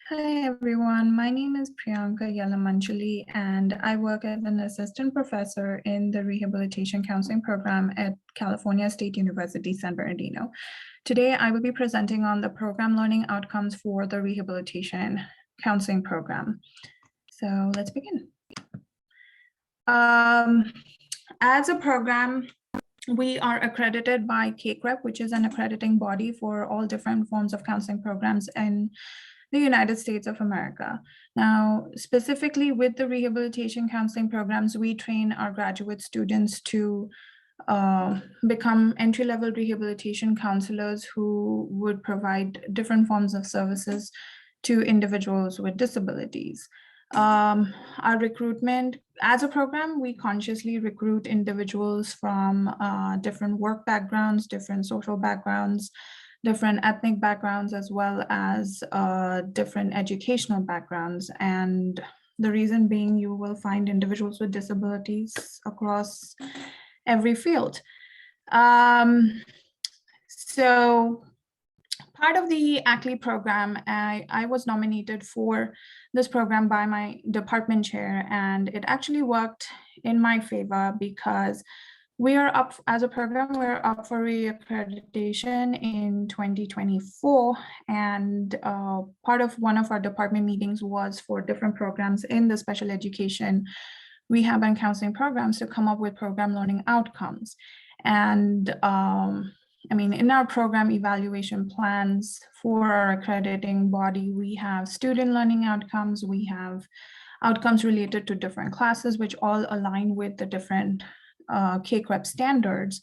Hi everyone, my name is Priyanka Yalamanchili and I work as an assistant professor in the Rehabilitation Counseling Program at California State University, San Bernardino. Today I will be presenting on the program learning outcomes for the Rehabilitation Counseling Program. So let's begin. As a program, we are accredited by K-Crep, which is an accrediting body for all different forms of counseling programs in the United States of America. Now, specifically with the rehabilitation counseling programs, we train our graduate students to become entry-level rehabilitation counselors who would provide different forms of services to individuals with disabilities. Our recruitment, as a program, we consciously recruit individuals from different work backgrounds, different social backgrounds, different ethnic backgrounds, as well as different educational backgrounds. And the reason being, you will find individuals with disabilities across every field. So part of the ACLI program, I was nominated for this program by my department chair, and it actually worked in my favor because we are up, as a program, we're up for reaccreditation in 2024, and part of one of our department meetings was for different programs in the special education rehab and counseling programs to come up with program learning outcomes. And I mean, in our program evaluation plans for our accrediting body, we have student learning outcomes, we have outcomes related to different classes, which all align with the different K-Crep standards.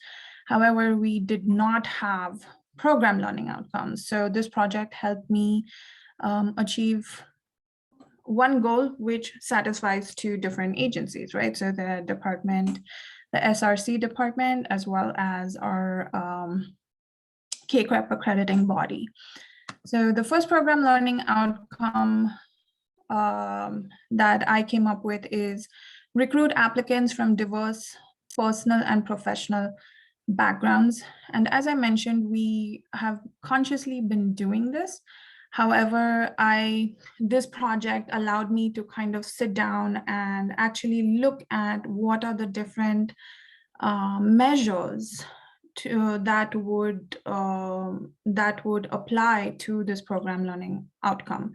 However, we did not have program learning outcomes. So this project helped me achieve one goal, which satisfies two different agencies, right? So the department, the SRC department, as well as our K-Crep accrediting body. So the first program learning outcome that I came up with is recruit applicants from diverse personal and professional backgrounds. And as I mentioned, we have consciously been doing this. However, this project allowed me to kind of sit down and actually look at what are the different measures that would apply to this program learning outcome.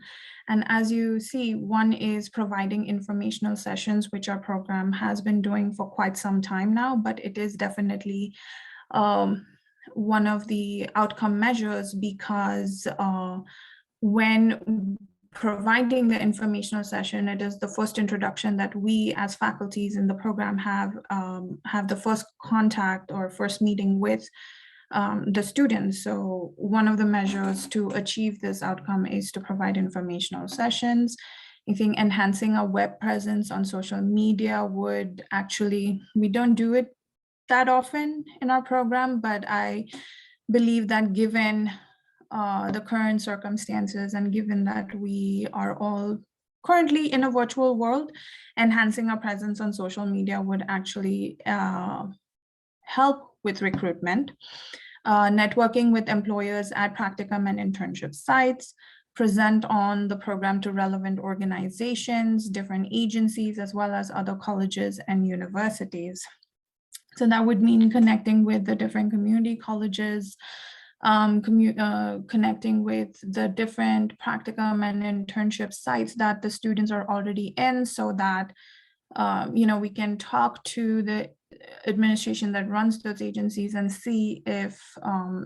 And as you see, one is providing informational sessions, which our program has been doing for quite some time now, but it is definitely one of the outcome measures because when providing the informational session, it is the first introduction that we as faculties in the program have the first contact or first meeting with the students. So one of the measures to achieve this outcome is to provide informational sessions. I think enhancing our web presence on social media would actually, we don't do it that often in our program, but I believe that given the current circumstances and given that we are all currently in a virtual world, enhancing our presence on social media would actually help with recruitment. Networking with employers at practicum and internship sites, present on the program to relevant organizations, different agencies, as well as other colleges and universities. So that would mean connecting with the different community colleges, connecting with the different practicum and internship sites that the students are already in, so that we can talk to the administration that runs those agencies and see if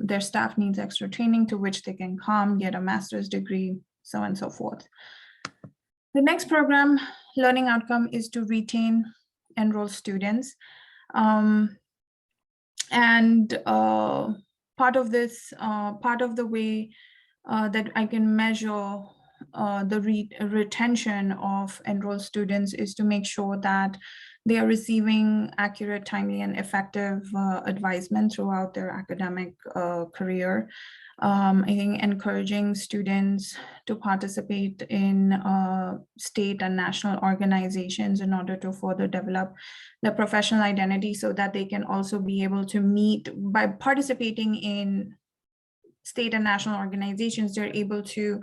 their staff needs extra training, to which they can come, get a master's degree, so on and so forth. The next program learning outcome is to retain enrolled students. Part of this, part of the way that I can measure the retention of enrolled students is to make sure that they are receiving accurate, timely, and effective advisement throughout their academic career. I think encouraging students to participate in state and national organizations in order to further develop their professional identity, so that they can also be able to meet, by participating in state and national organizations, they're able to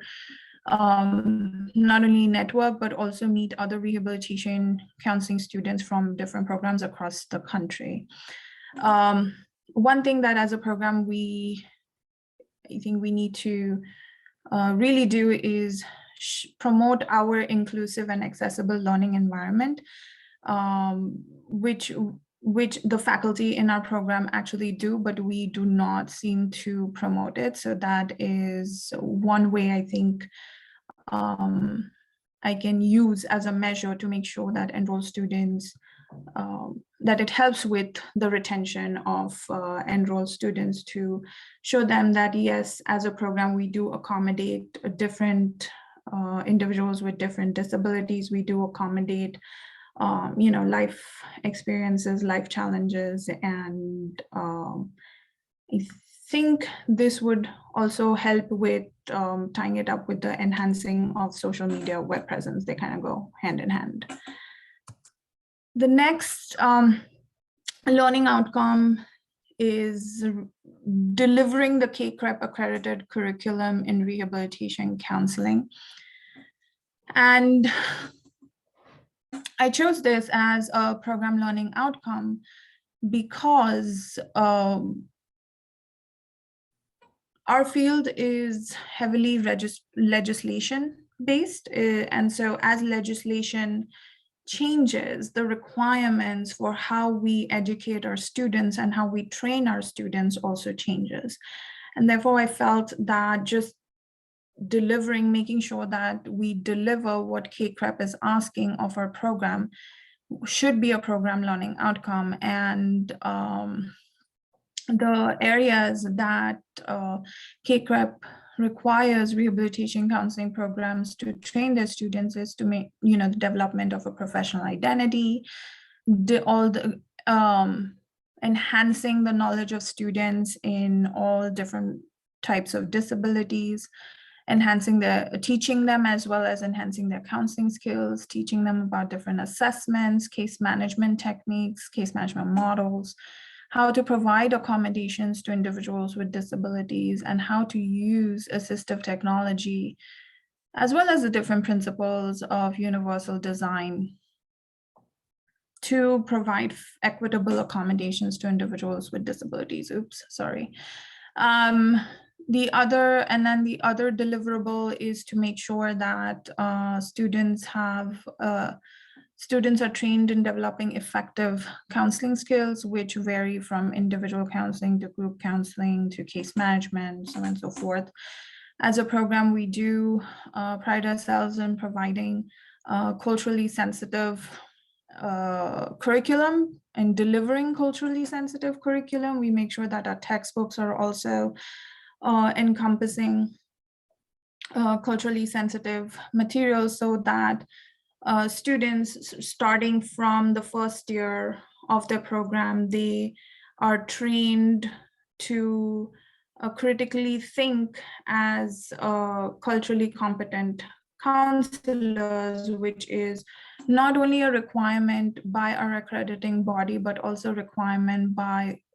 not only network, but also meet other rehabilitation counseling students from different programs across the country. One thing that as a program, I think we need to really do is promote our inclusive and accessible learning environment, which the faculty in our program actually do, but we do not seem to promote it. So that is one way I think I can use as a measure to make sure that enrolled students, that it helps with the retention of enrolled students, to show them that yes, as a program, we do accommodate different individuals with different disabilities. We do accommodate life experiences, life challenges, and I think this would also help with tying it up with the enhancing of social media web presence. They kind of go hand in hand. The next learning outcome is delivering the K-Crep accredited curriculum in rehabilitation counseling. And I chose this as a program learning outcome because our field is heavily legislation based. And so as legislation changes, the requirements for how we educate our students and how we train our students also changes. And therefore I felt that just making sure that we deliver what K-Crep is asking of our program should be a program learning outcome. And the areas that K-Crep requires rehabilitation counseling programs to train their students is to make, the development of a professional identity, enhancing the knowledge of students in all different types of disabilities, teaching them as well as enhancing their counseling skills, teaching them about different assessments, case management techniques, case management models, how to provide accommodations to individuals with disabilities, and how to use assistive technology, as well as the different principles of universal design to provide equitable accommodations to individuals with disabilities. The other deliverable is to make sure that students are trained in developing effective counseling skills, which vary from individual counseling to group counseling to case management, so on and so forth. As a program, we do pride ourselves in providing culturally sensitive curriculum and delivering culturally sensitive curriculum. We make sure that our textbooks are also encompassing culturally sensitive materials, so that students starting from the first year of their program, they are trained to critically think as culturally competent counselors, which is not only a requirement by our accrediting body, but also a requirement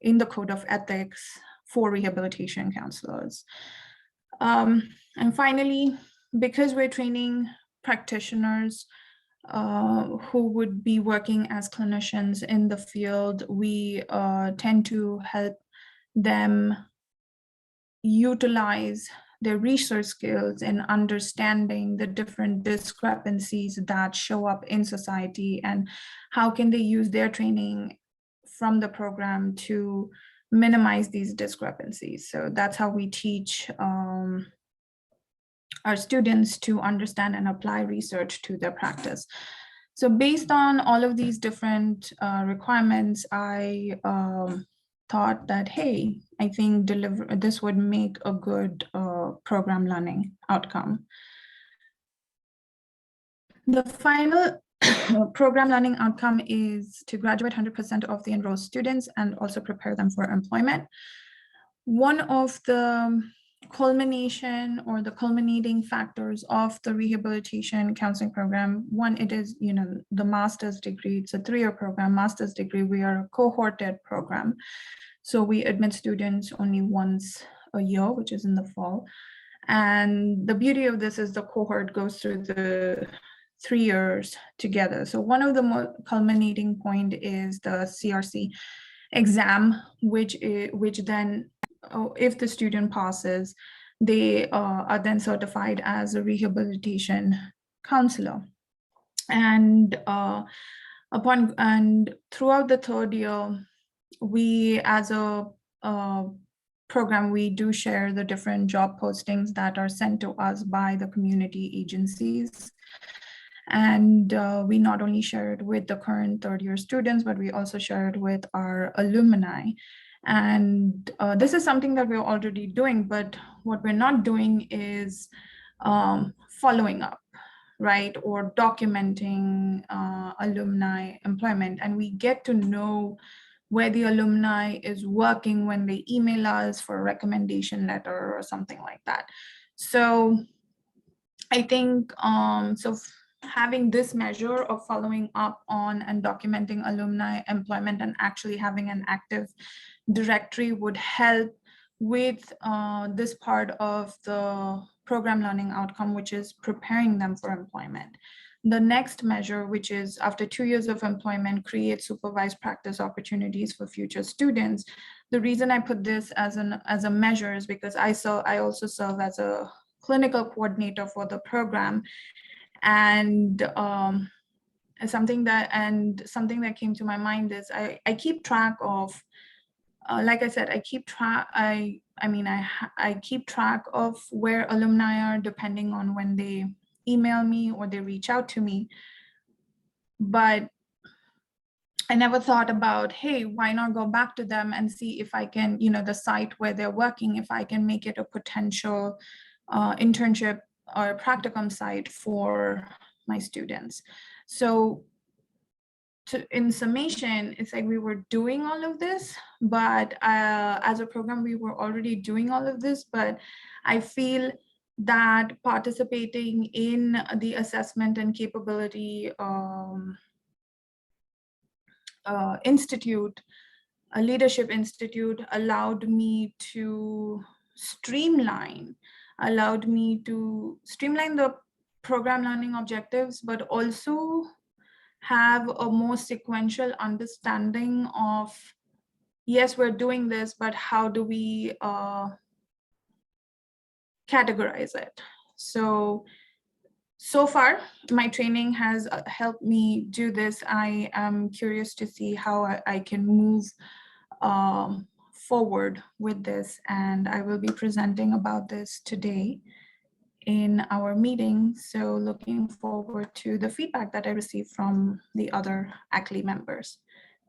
in the Code of Ethics for rehabilitation counselors. And finally, because we're training practitioners who would be working as clinicians in the field, we tend to help them utilize their research skills in understanding the different discrepancies that show up in society, and how can they use their training from the program to minimize these discrepancies. So that's how we teach our students to understand and apply research to their practice. So based on all of these different requirements, I thought that, hey, I think this would make a good program learning outcome. The final program learning outcome is to graduate 100% of the enrolled students and also prepare them for employment. One of the culminating factors of the rehabilitation counseling program, one, it is the master's degree. It's a 3-year program. Master's degree, we are a cohorted program, so we admit students only once a year, which is in the fall. And the beauty of this is the cohort goes through the 3 years together. So one of the more culminating point is the CRC exam, which then, if the student passes, they are then certified as a rehabilitation counselor. And throughout the 3rd year, we as a program, we do share the different job postings that are sent to us by the community agencies. And we not only share it with the current 3rd year students, but we also share it with our alumni. And this is something that we're already doing, but what we're not doing is following up, right? Or documenting alumni employment. And we get to know where the alumni is working when they email us for a recommendation letter or something like that. So I think, having this measure of following up on and documenting alumni employment and actually having an active directory would help with this part of the program learning outcome, which is preparing them for employment. The next measure, which is after 2 years of employment, create supervised practice opportunities for future students. The reason I put this as a measure is because I also serve as a clinical coordinator for the program. And something that came to my mind is I keep track of, like I said, I keep track of where alumni are depending on when they email me or they reach out to me. But I never thought about, hey, why not go back to them and see if I can, the site where they're working, if I can make it a potential internship or practicum site for my students. So in summation, it's like we were doing all of this, but as a program, we were already doing all of this, but I feel that participating in the assessment and capability institute, a leadership institute, allowed me to streamline the program learning objectives, but also have a more sequential understanding of, yes, we're doing this, but how do we categorize it? So far, my training has helped me do this. I am curious to see how I can move forward with this, and I will be presenting about this today in our meeting. So looking forward to the feedback that I received from the other ACLI members.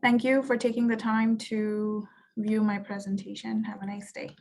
Thank you for taking the time to view my presentation. Have a nice day.